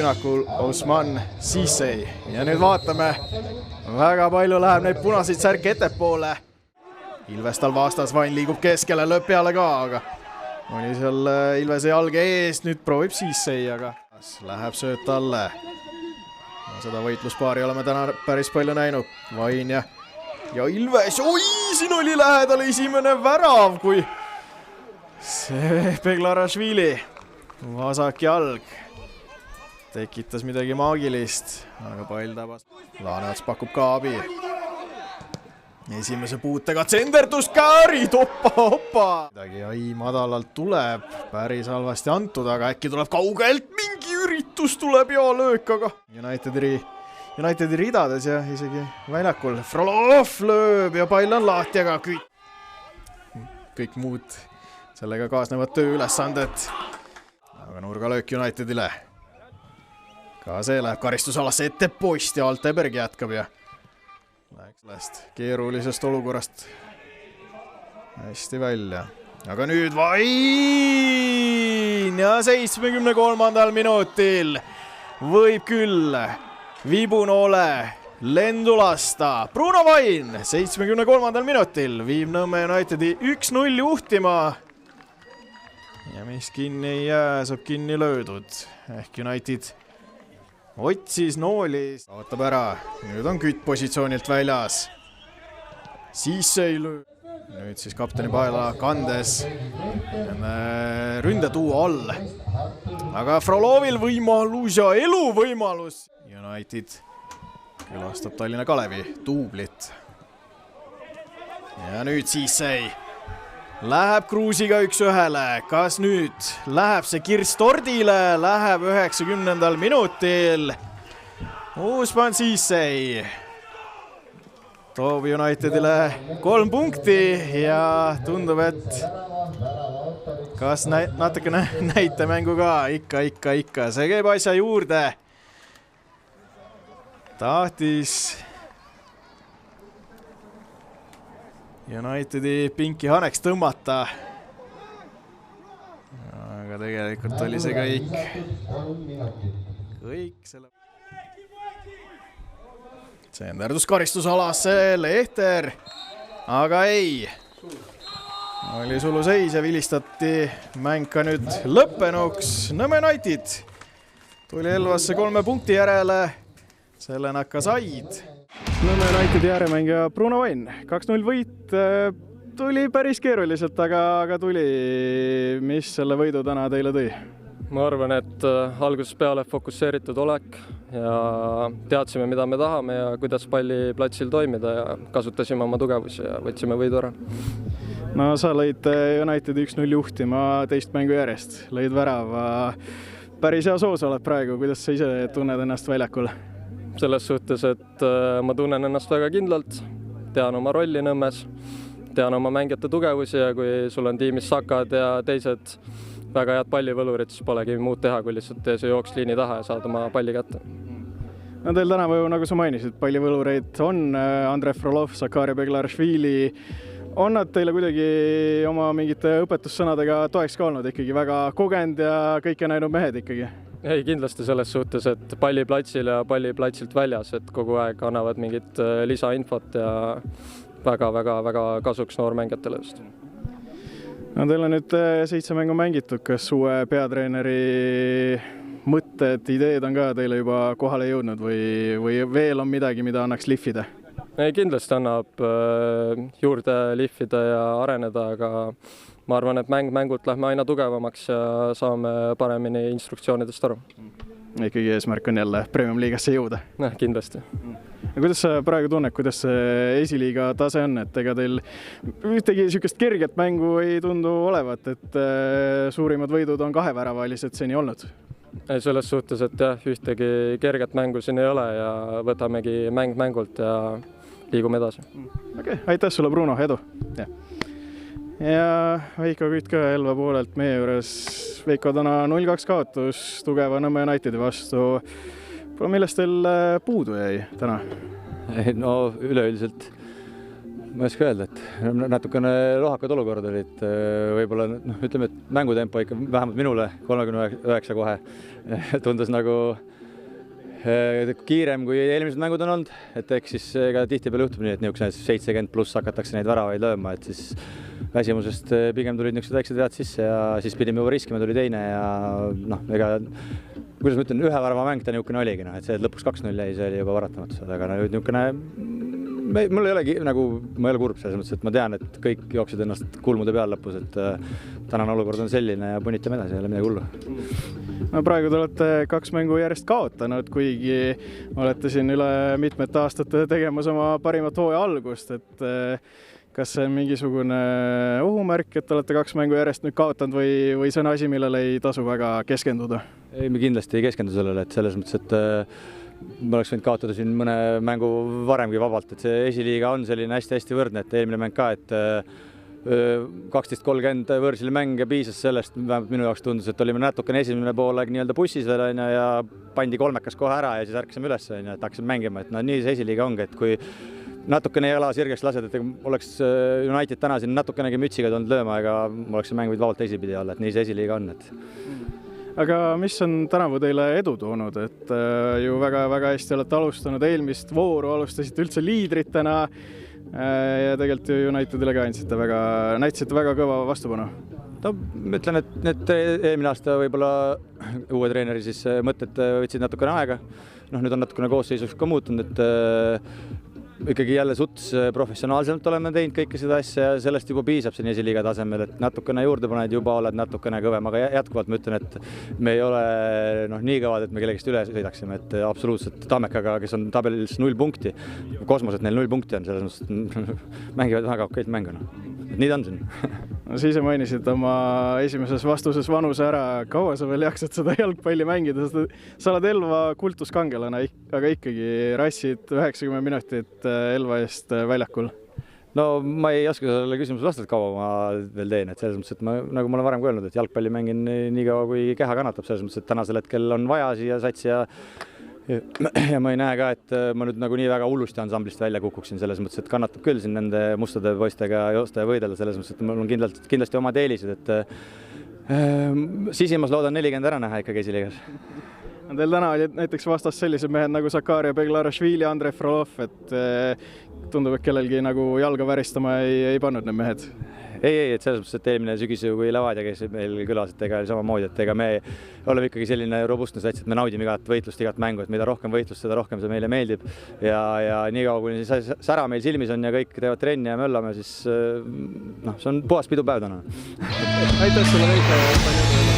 rünnakul Osman Sissei. Ja nüüd vaatame, väga palju läheb neid punaseid särke ettepoole. Ilves tal vastas, Vain liigub keskele, lööb peale ka, aga oli seal Ilvese jalge ees, nüüd proovib Sissei, aga läheb sööt alle. Seda võitluspaari oleme täna päris palju näinud. Vain ja Ilves, oi, siin oli lähedal esimene värav, kui see Beglarashvili vasak jalg tekitas midagi maagilist, aga pall tabas. Laaneots pakub ka abi. Esimese puutega tsenderdus Käärid, hoppa. Midagi madalalt tuleb, päris halvasti antud, aga äkki tuleb kaugelt, mingi üritus tuleb ja löök, aga Unitedi ridades ja isegi väljakul. Frolov lööb ja pall on lahti, aga kõik muud sellega kaasnevad tööülesanded. Aga nurgalöök Unitedile. Ka see läheb karistusalasse ette post ja Alteberg jätkab ja läheks sellest keerulisest olukorrast hästi välja. Aga nüüd Vain ja 73. minutil võib küll vibunoole lendu lasta. Bruno Vain 73. minutil viib Nõmme Unitedi 1-0 juhtima. Ja mis kinni ei jää, saab kinni löödud. Ehk United otsis nooli. Ootab ära. Nüüd on Kütt positsioonilt väljas. Siis ei löö. Nüüd siis kapteni paela kandes. Ründetuua all. Aga Frolovil võimalus ja eluvõimalus. United külastab Tallinna Kalevi duublit. Ja nüüd Sissei läheb Kruusiga 1-1. Kas nüüd läheb see kirst tordile? Läheb 90. minutil. Osman Sissei toob Unitedile 3 punkti ja tundub, et kas natukene näitemängu ka. Ikka. See käib asja juurde. Tahtis Unitedi pinki haneks tõmmata. Aga tegelikult oli see kõik selle. Tsenderdus karistusalasse, Lehter. Aga ei. Oli suluseis ja vilistati mäng ka nüüd lõppenuks. Nõmme United tuli Elvasse 3 punkti järele. Selle nakka said. Nõmme Unitedi ääremängija Bruno Vain. 2-0 võit tuli päris keeruliselt, aga tuli. Mis selle võidu täna teile tõi? Ma arvan, et algusest peale fokusseeritud olek ja teadsime, mida me tahame ja kuidas palli platsil toimida ja kasutasime oma tugevusi ja võtsime võidu ära. No sa lõid Unitedi 1-0 juhtima teist mängu järjest. Lõid värava. Päris hea soos oled praegu. Kuidas sa ise tunned ennast väljakul? Selles suhtes, et ma tunnen ennast väga kindlalt, tean oma rolli Nõmmes, tean oma mängijate tugevusi ja kui sul on tiimis Sakad ja teised väga head pallivõlurid, siis polegi muud teha, kui lihtsalt tee see jooks liini taha ja saad oma palli kätte. No teil tänavu, nagu sa mainisid, pallivõlureid on Andrei Frolov, Sakari Beglarashvili. On nad teile kuidagi oma mingite õpetussõnadega toeks ka olnud ikkagi väga kogenud ja kõike näinud mehed ikkagi? Ei, kindlasti selles suhtes, et palli platsil ja palli platsilt väljas, et kogu aeg annavad mingit lisainfot ja väga kasuks noormängijatele just. No teil on nüüd 7 mängu mängitud, kas uue peatreeneri mõtted, ideed on ka teile juba kohale jõudnud või veel on midagi, mida annaks lihvida? Ei, kindlasti annab juurde lihvida ja areneda, aga ma arvan, et mängult lähme aina tugevamaks ja saame paremini instruktsioonidest aru. Ikkagi eesmärk on jälle Premium liigasse jõuda? Kindlasti. Kuidas sa praegu tunned, kuidas see esiliiga tase on, et ega teil ühtegi sükest kerget mängu ei tundu olevat, et suurimad võidud on 2 väravalised seni olnud? Ei, selles suhtes, et jah, ühtegi kerget mängu siin ei ole ja võtamegi mängult ja liigume edasi. Okei, aitäh sulle, Bruno, edu! Ja Veiko Kütt ka Elva poolelt meie juures. Veiko täna 0-2 kaotus tugeva Nõmme Unitedi vastu. Millest teil puudu jäi täna? No üleüldiselt ma ei oska öelda, et natukene lohakad olukorrad olid, võib-olla ütleme, et mängutempo ikka vähemalt minule 39 kohe tundus nagu kiirem kui eelmised mängud on olnud, et eks siis tihtipeale juhtub nii, et niisugune 70+ hakatakse neid väravaid lööma, et siis väsimusest pigem tulid niisugused väiksed vead sisse ja siis pidime juba riskima, tuli teine ja ega kuidas ma ütlen, ühe värava mäng ta niisugune oligi, et see, et lõpuks 2-0 jäi, see oli juba paratamatus, aga niisugune mul ei olegi ma ei ole kurb selles mõttes, et ma tean, et kõik jooksid ennast kulmude peal lõpus, et tänane olukord on selline ja punitame edasi, ei ole midagi hullu. No praegu te olete 2 mängu järjest kaotanud, kuigi olete siin üle mitmete aastate tegemas oma parimat hooaja algust, et kas see on mingisugune ohumärk, et olete 2 mängu järjest nüüd kaotanud või see on asi, millele ei tasu väga keskenduda? Ei, me kindlasti ei keskendu sellele, et selles mõttes, et ma oleks võinud kaotada siin mõne mängu varemgi vabalt, et see esiliiga on selline hästi-hästi võrdne, et eelmine mäng ka, et 12:30 võõrsile mäng ja piisas sellest, vähemalt minu jaoks tundus, et olime natukene esimene poolaeg nii-öelda bussis veel ja pandi 3 kohe ära ja siis ärkasime üles, et hakkasime mängima, et nii see esiliiga ongi, et kui natukene jala sirgeks lased, et oleks United täna siin natukenegi mütsiga tulnud lööma, ega oleks see mäng võid vabalt teisipidi olla, et nii see esiliiga on, et aga mis on tänavu teile edu toonud, et ju väga-väga hästi olete alustanud, eelmist vooru alustasite üldse liidritena ja tegelikult ju Unitedile ka näitasite väga kõva vastupanu? No, ma ütlen, et eelmine aasta võib-olla uue treeneri siis mõtted võtsid natukene aega, nüüd on natukene koosseisus ka muutunud, et ikkagi jälle suts professionaalselt oleme teinud kõike seda asja ja sellest juba piisab siin esiliiga tasemel, et natukene juurde paned, juba oled natukene kõvem, aga jätkuvalt ma ütlen, et me ei ole nii kõvad, et me kellegist üle sõidaksime, et absoluutselt Tammekaga, kes on tabelis 0 punkti, kosmoselt neil 0 punkti on, selles mõttes, et mängivad väga okeilt mängu. Nii ta on siin. No siis mainisid oma esimeses vastuses vanuse ära, kaua sa veel jaksad seda jalgpalli mängida, sa oled Elva kultuskangelane, aga ikkagi rassid 90 minutit Elva eest väljakul. No ma ei oska selle küsimusele vastata, kaua ma veel teen, et selles mõttes, et nagu ma olen varem öelnud, et jalgpalli mängin nii kaua, kui keha kannatab, selles mõttes, et tänasel hetkel on vaja siia satsi ja ma ei näe ka, et ma nüüd nagu nii väga hullusti ansamblist välja kukuksin, selles mõttes, et kannatab küll siin nende mustade poistega joosta ja võidelda, selles mõttes, et mul on kindlasti omad eelised, et sisimas loodan 40 ära näha ikkagi esiliigas. Teil täna olid näiteks vastas sellised mehed nagu Zakaria Beglarashvili, Andrei Frolov, et tundub, et kellelgi nagu jalga väristama ei pannud need mehed. Ei, et selles mõttes, et eelmine sügis, kui Levadia käis meil külas, et ega samamoodi, et ega me oleme ikkagi selline robustne sats, et me naudime igat võitlust, igat mängu, et mida rohkem võitlust, seda rohkem see meile meeldib ja nii kaua, kuni sära meil silmis on ja kõik teevad trenni ja möllame, siis see on puhas pidupäev täna. Aitäh sulle, Veiko!